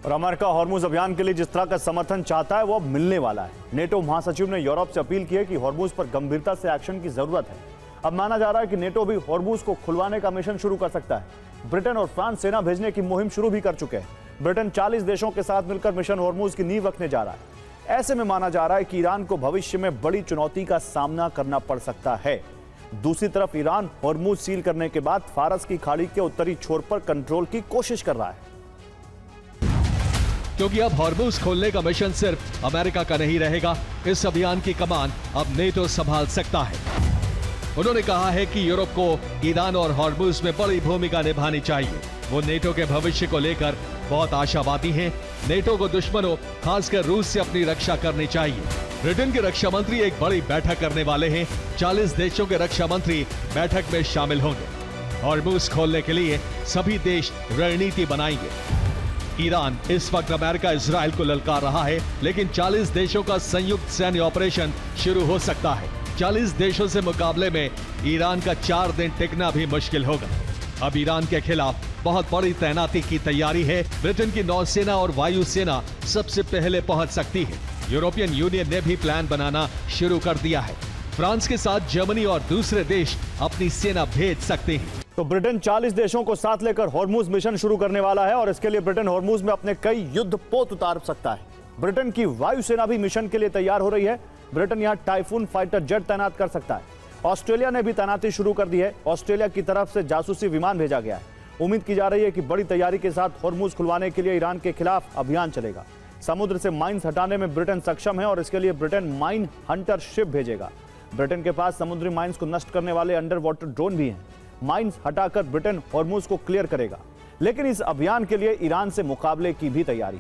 और America Hormuz अभियान के लिए जिस तरह का समर्थन चाहता है वो अब मिलने वाला है। नेटो महासचिव ने यूरोप से अपील की है कि हॉर्मुज पर गंभीरता से एक्शन की जरूरत है। अब माना जा रहा है कि नेटो भी हॉर्मुज को खुलवाने का मिशन शुरू कर सकता है। ब्रिटेन और फ्रांस सेना भेजने की मुहिम शुरू भी कर चुके हैं। ब्रिटेन 40 देशों के साथ मिलकर मिशन हॉर्मुज की नींव रखने जा रहा है। ऐसे में माना जा रहा है कि ईरान को भविष्य में बड़ी चुनौती का सामना करना पड़ सकता है। दूसरी तरफ ईरान हॉर्मुज सील करने के बाद फारस की खाड़ी के उत्तरी छोर पर कंट्रोल की कोशिश कर रहा है, क्योंकि अब हॉर्मुज खोलने का मिशन सिर्फ अमेरिका का नहीं रहेगा। इस अभियान की कमान अब नेटो संभाल सकता है। उन्होंने कहा है कि यूरोप को ईरान और हॉर्मुज में बड़ी भूमिका निभानी चाहिए। वो नेटो के भविष्य को लेकर बहुत आशावादी हैं। नेटो को दुश्मनों खासकर रूस से अपनी रक्षा करनी चाहिए। ब्रिटेन के रक्षा मंत्री एक बड़ी बैठक करने वाले हैं। 40 देशों के रक्षा मंत्री बैठक में शामिल होंगे। हॉर्मुज खोलने के लिए सभी देश रणनीति बनाएंगे। ईरान इस वक्त अमेरिका इजराइल को ललकार रहा है, लेकिन 40 देशों का संयुक्त सैन्य ऑपरेशन शुरू हो सकता है। 40 देशों से मुकाबले में ईरान का 4 दिन टिकना भी मुश्किल होगा। अब ईरान के खिलाफ बहुत बड़ी तैनाती की तैयारी है। ब्रिटेन की नौसेना और वायुसेना सबसे पहले पहुंच सकती है। यूरोपियन यूनियन ने भी प्लान बनाना शुरू कर दिया है। फ्रांस के साथ जर्मनी और दूसरे देश अपनी सेना भेज सकते हैं। तो ब्रिटेन 40 देशों को साथ लेकर हॉर्मुज मिशन शुरू करने वाला है और इसके लिए ब्रिटेन हॉर्मुज में अपने कई युद्धपोत उतार सकता है। ब्रिटेन की वायुसेना भी मिशन के लिए तैयार हो रही है। ब्रिटेन यहां टाइफून फाइटर जेट तैनात कर सकता है। ऑस्ट्रेलिया ने भी तैनाती शुरू कर दी है। ऑस्ट्रेलिया की तरफ से जासूसी विमान भेजा गया है। उम्मीद की जा रही है कि बड़ी तैयारी के साथ हॉर्मुज खुलवाने के लिए ईरान के खिलाफ अभियान चलेगा। समुद्र से माइंस हटाने में ब्रिटेन सक्षम है और इसके लिए ब्रिटेन माइन हंटर शिप भेजेगा। ब्रिटेन के पास समुद्री माइंस को नष्ट करने वाले अंडर वाटर ड्रोन भी हैं। माइंस हटाकर ब्रिटेन हॉर्मुज को क्लियर करेगा, लेकिन इस अभियान के लिए ईरान से मुकाबले की भी तैयारी।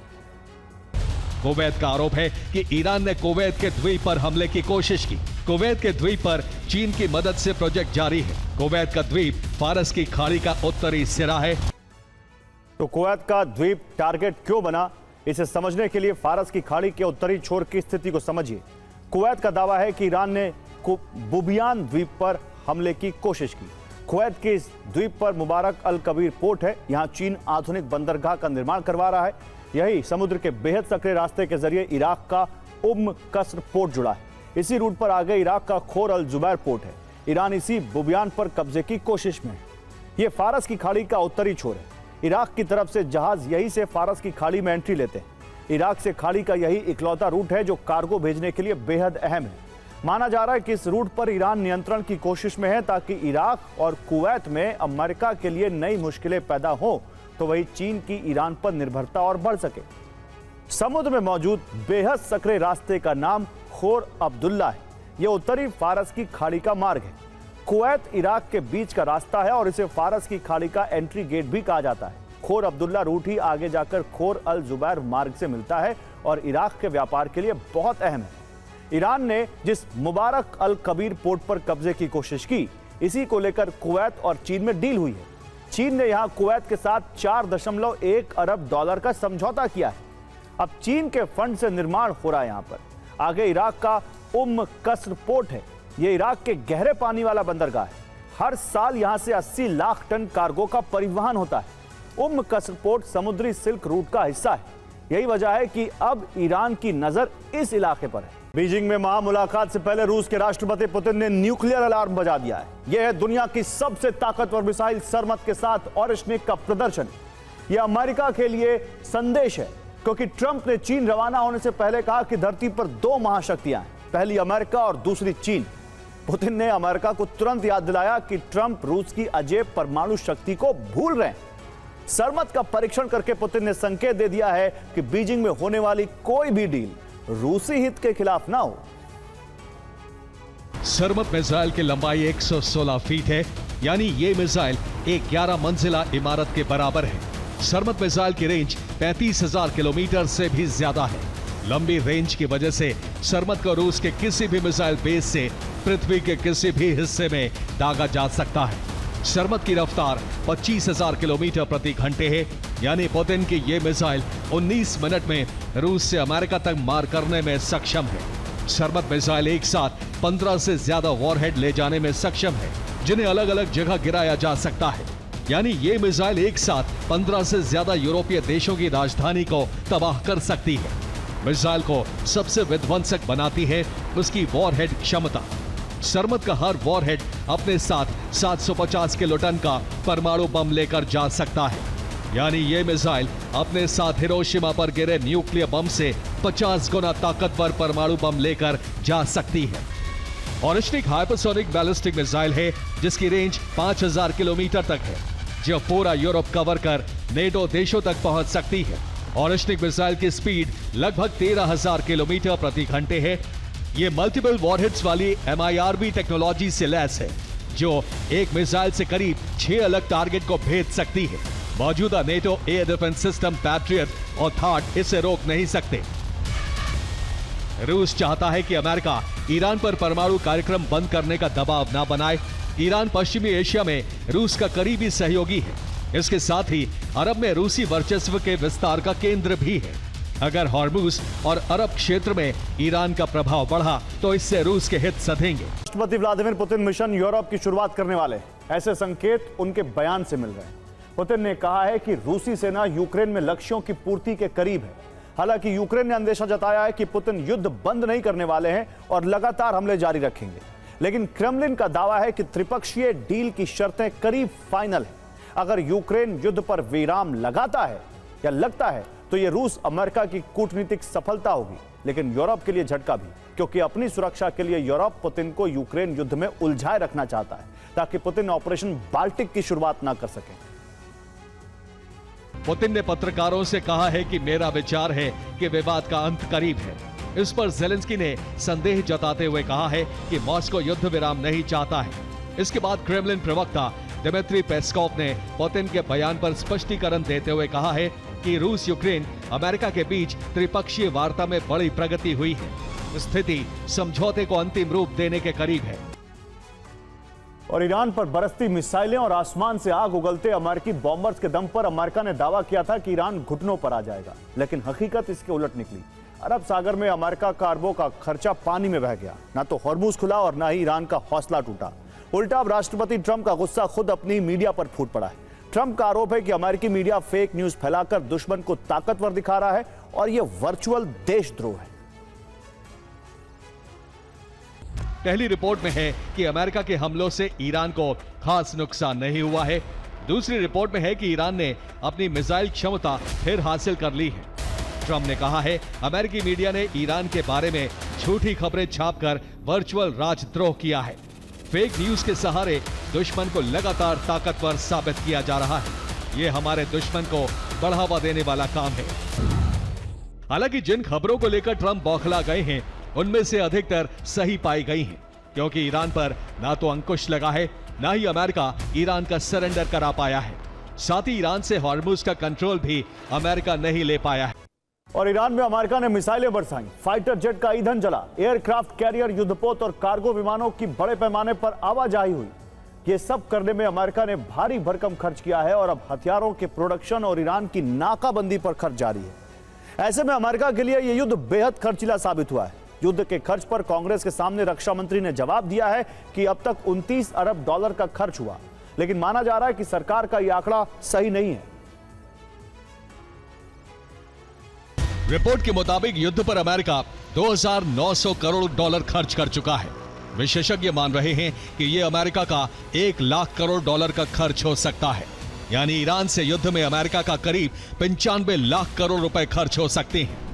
कुवैत का आरोप है कि ईरान ने कुवैत के द्वीप पर हमले की कोशिश की। कुवैत के द्वीप पर चीन की मदद से प्रोजेक्ट जारी है। कुवैत का द्वीप फारस की खाड़ी का उत्तरी सिरा है। तो कुवैत का द्वीप टारगेट क्यों बना, इसे समझने के लिए फारस की खाड़ी के उत्तरी छोर की स्थिति को समझिए। कुवैत का दावा है कि ईरान ने बुबियान द्वीप पर हमले की कोशिश की। कुवैत के इस द्वीप पर मुबारक अल कबीर पोर्ट है। यहां चीन आधुनिक बंदरगाह का निर्माण करवा रहा है। यही समुद्र के बेहद सकरे रास्ते के जरिए इराक का कस्र पोर्ट जुड़ा है। इसी रूट पर आगे इराक का खोर अल जुबैर पोर्ट है। ईरान इसी बुबियान पर कब्जे की कोशिश में है। यह फारस की खाड़ी का उत्तरी छोर है। इराक की तरफ से जहाज यही से फारस की खाड़ी में एंट्री लेते हैं। इराक से खाड़ी का यही इकलौता रूट है जो कार्गो भेजने के लिए बेहद अहम है। माना जा रहा है कि इस रूट पर ईरान नियंत्रण की कोशिश में है ताकि इराक और कुवैत में अमेरिका के लिए नई मुश्किलें पैदा हो तो वही चीन की ईरान पर निर्भरता और बढ़ सके। समुद्र में मौजूद बेहद सकरे रास्ते का नाम खोर अब्दुल्ला है। यह उत्तरी फारस की खाड़ी का मार्ग है। कुवैत इराक के बीच का रास्ता है और इसे फारस की खाड़ी का एंट्री गेट भी कहा जाता है। खोर अब्दुल्ला रूट ही आगे जाकर खोर अल जुबैर मार्ग से मिलता है और इराक के व्यापार के लिए बहुत अहम है। ईरान ने जिस मुबारक अल कबीर पोर्ट पर कब्जे की कोशिश की, इसी को लेकर कुवैत और चीन में डील हुई है। चीन ने यहां कुवैत के साथ 4.1 अरब डॉलर का समझौता किया है। अब चीन के फंड से निर्माण हो रहा है। यहां पर आगे इराक का कस्र पोर्ट है। यह इराक के गहरे पानी वाला बंदरगाह है। हर साल यहां से 80 लाख टन कार्गो का परिवहन होता है। कस्र पोर्ट समुद्री सिल्क रूट का हिस्सा है। यही वजह है कि अब ईरान की नजर इस इलाके पर है। बीजिंग में महामुलाकात से पहले रूस के राष्ट्रपति पुतिन ने न्यूक्लियर अलार्म बजा दिया है। यह है दुनिया की सबसे ताकतवर मिसाइल सरमत के साथ ऑरिशनिक का प्रदर्शन। यह अमेरिका के लिए संदेश है, क्योंकि ट्रंप ने चीन रवाना होने से पहले कहा कि धरती पर 2 महाशक्तियां हैं, पहली अमेरिका और दूसरी चीन। पुतिन ने अमेरिका को तुरंत याद दिलाया कि ट्रंप रूस की अजेय परमाणु शक्ति को भूल रहे हैं। सरमत का परीक्षण करके पुतिन ने संकेत दे दिया है कि बीजिंग में होने वाली कोई भी डील रूसी हित के खिलाफ ना हो। सरमत मिसाइल की लंबाई 116 फीट है, यानी ये मिसाइल एक 11 मंजिला इमारत के बराबर है। सरमत मिसाइल की रेंज 35,000 किलोमीटर से भी ज्यादा है। लंबी रेंज की वजह से सरमत को रूस के किसी भी मिसाइल बेस से पृथ्वी के किसी भी हिस्से में दागा जा सकता है। सरमत की रफ्तार 25,000 किलोमीटर प्रति घंटे है, यानी पुतिन की ये मिसाइल 19 मिनट में रूस से अमेरिका तक मार करने में सक्षम है। सरमत मिसाइल एक साथ 15 से ज्यादा वॉरहेड ले जाने में सक्षम है, जिन्हें अलग अलग जगह गिराया जा सकता है। यानी ये मिसाइल एक साथ 15 से ज्यादा यूरोपीय देशों की राजधानी को तबाह कर सकती है। मिसाइल को सबसे विध्वंसक बनाती है उसकी वॉरहेड क्षमता। सरमत का हर वॉरहेड अपने साथ 750 किलोटन का परमाणु बम लेकर जा सकता है। यानी ये मिसाइल अपने साथ हिरोशिमा पर गिरे न्यूक्लियर बम से 50 गुना ताकतवर परमाणु बम लेकर जा सकती है। ऑरिस्टिक हाइपरसोनिक बैलिस्टिक मिसाइल है जिसकी रेंज 5000 किलोमीटर तक है, जो पूरा यूरोप कवर कर नेटो देशों तक पहुंच सकती है। ऑरिस्टिक मिसाइल की स्पीड लगभग 13,000 किलोमीटर प्रति घंटे है। ये मल्टीपल वॉरहेड्स वाली MIRV टेक्नोलॉजी से लैस है, जो एक मिसाइल से करीब 6 अलग टारगेट को भेद सकती है। मौजूदा NATO air defence system patriot और थाट इसे रोक नहीं सकते। रूस चाहता है कि अमेरिका ईरान पर परमाणु कार्यक्रम बंद करने का दबाव ना बनाए। ईरान पश्चिमी एशिया में रूस का करीबी सहयोगी है। इसके साथ ही अरब में रूसी वर्चस्व के विस्तार का केंद्र भी है। अगर हॉर्मुज और अरब क्षेत्र में ईरान का प्रभाव बढ़ा तो इससे रूस के हित सधेंगे। राष्ट्रपति व्लादिमीर पुतिन मिशन यूरोप की शुरुआत करने वाले हैं, ऐसे संकेत उनके बयान से मिल रहे हैं। पुतिन ने कहा है कि रूसी सेना यूक्रेन में लक्ष्यों की पूर्ति के करीब है। हालांकि यूक्रेन ने अंदेशा जताया है कि पुतिन युद्ध बंद नहीं करने वाले हैं और लगातार हमले जारी रखेंगे। लेकिन क्रेमलिन का दावा है कि त्रिपक्षीय डील की शर्तें करीब फाइनल है। अगर यूक्रेन युद्ध पर विराम लगाता है या लगता है तो यह रूस अमेरिका की कूटनीतिक सफलता होगी, लेकिन यूरोप के लिए झटका भी, क्योंकि अपनी सुरक्षा के लिए यूरोप पुतिन को यूक्रेन युद्ध में उलझाए रखना चाहता है ताकि पुतिन ऑपरेशन बाल्टिक की शुरुआत ना कर सके। पुतिन ने पत्रकारों से कहा है कि मेरा विचार है कि विवाद का अंत करीब है। इस पर जेलेंस्की ने संदेह जताते हुए कहा है कि मॉस्को युद्ध विराम नहीं चाहता है। इसके बाद क्रेमलिन प्रवक्ता दिमित्री पेस्कोव ने पुतिन के बयान पर स्पष्टीकरण देते हुए कहा है कि रूस यूक्रेन अमेरिका के बीच त्रिपक्षीय वार्ता में बड़ी प्रगति हुई है। स्थिति समझौते को अंतिम रूप देने के करीब है। और ईरान पर बरसती मिसाइलें और आसमान से आग उगलते अमेरिकी बॉम्बर्स के दम पर अमेरिका ने दावा किया था कि ईरान घुटनों पर आ जाएगा, लेकिन हकीकत इसके उलट निकली। अरब सागर में अमेरिका का अरबों का खर्चा पानी में बह गया। ना तो हॉर्मुज खुला और ना ही ईरान का हौसला टूटा। उल्टा अब राष्ट्रपति ट्रंप का गुस्सा खुद अपनी मीडिया पर फूट पड़ा है। ट्रंप का आरोप है कि अमेरिकी मीडिया फेक न्यूज फैलाकर दुश्मन को ताकतवर दिखा रहा है और यह वर्चुअल देशद्रोह है। पहली रिपोर्ट में है कि अमेरिका के हमलों से ईरान को खास नुकसान नहीं हुआ है। दूसरी रिपोर्ट में है कि ईरान ने अपनी मिसाइल क्षमता फिर हासिल कर ली है। ट्रंप ने कहा है अमेरिकी मीडिया ने ईरान के बारे में झूठी खबरें छापकर वर्चुअल राजद्रोह किया है। फेक न्यूज के सहारे दुश्मन को लगातार ताकतवर साबित किया जा रहा है। यह हमारे दुश्मन को बढ़ावा देने वाला काम है। हालांकि जिन खबरों को लेकर ट्रंप बौखला गए हैं उनमें से अधिकतर सही पाई गई हैं, क्योंकि ईरान पर ना तो अंकुश लगा है, ना ही अमेरिका ईरान का सरेंडर करा पाया है। साथ ही ईरान से हॉर्मुज का कंट्रोल भी अमेरिका नहीं ले पाया है। और ईरान में अमेरिका ने मिसाइलें बरसाई, फाइटर जेट का ईंधन जला, एयरक्राफ्ट कैरियर, युद्धपोत और कार्गो विमानों की बड़े पैमाने पर आवाजाही हुई। ये सब करने में अमेरिका ने भारी भरकम खर्च किया है और अब हथियारों के प्रोडक्शन और ईरान की नाकाबंदी पर खर्च जारी है। ऐसे में अमेरिका के लिए यह युद्ध बेहद खर्चीला साबित हुआ है। युद्ध के खर्च पर कांग्रेस के सामने रक्षा मंत्री ने जवाब दिया है कि अब तक 29 अरब डॉलर का खर्च हुआ, लेकिन माना जा रहा है कि सरकार का यह आंकड़ा सही नहीं है। रिपोर्ट के मुताबिक युद्ध पर अमेरिका 2,900 करोड़ डॉलर खर्च कर चुका है। विशेषज्ञ मान रहे हैं कि यह अमेरिका का 1 लाख करोड़ डॉलर का खर्च हो सकता है। यानी ईरान से युद्ध में अमेरिका का करीब 95 लाख करोड़ रुपए खर्च हो सकते हैं।